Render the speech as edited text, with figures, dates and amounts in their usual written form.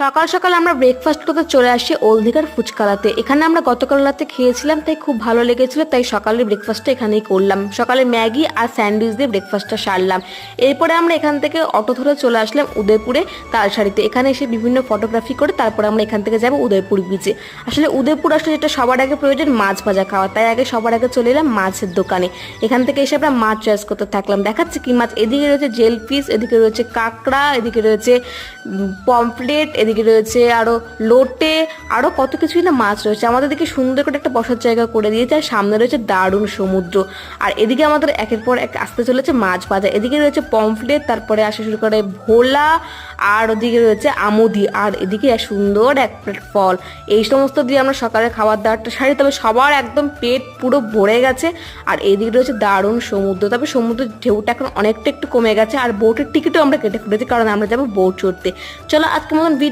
সকাল সকাল আমরা ব্রেকফাস্ট করতে চলে আসি ওলদিঘার ফুচকালাতে। এখানে আমরা গতকাল রাতে খেয়েছিলাম, তাই খুব ভালো লেগেছিল, তাই সকালের ব্রেকফাস্টটা এখানেই করলাম। সকালে ম্যাগি আর স্যান্ডউইচ দিয়ে ব্রেকফাস্টটা সারলাম। এরপরে আমরা এখান থেকে অটো ধরে চলে আসলাম উদয়পুরে তালসারিতে। এখানে এসে বিভিন্ন ফটোগ্রাফি করে তারপরে আমরা এখান থেকে যাবো উদয়পুর বিচে। আসলে উদয়পুর আসলে যেটা সবার আগে প্রয়োজন মাছ ভাজা খাওয়া, তাই আগে সবার আগে চলে এলাম মাছের দোকানে। এখান থেকে এসে আমরা মাছ চয়েস করতে থাকলাম। দেখাচ্ছে কি মাছ, এদিকে রয়েছে জেল পিস, এদিকে রয়েছে কাঁকড়া, এদিকে রয়েছে পমফ্লেট, এদিকে রয়েছে আরো লোটে, আরো কত কিছুই না মাছ রয়েছে। আমাদের দিকে সুন্দর করে একটা বসার জায়গা করে দিয়েছে, আর সামনে রয়েছে দারুণ সমুদ্র। আর এদিকে আমাদের একের পর এক আসতে চলেছে মাছ ভাজা। এদিকে রয়েছে পমফ্লেট, তারপরে আসা শুরু করে ভোলা, আর ওদিকে রয়েছে আমুদি, আর এদিকে সুন্দর এক প্লেট ফল। এই সমস্ত দিয়ে আমরা সকালে খাবার দাবারটা সারি। তবে সবার একদম পেট পুরো ভরে গেছে। আর এদিকে রয়েছে দারুণ সমুদ্র। তবে সমুদ্রের ঢেউটা এখন অনেকটা একটু কমে গেছে, আর বোটের টিকিটও আমরা কেটে ফেলেছি, কারণ আমরা যাবো বোট চড়তে। চলো আজকের মতন ভিডিও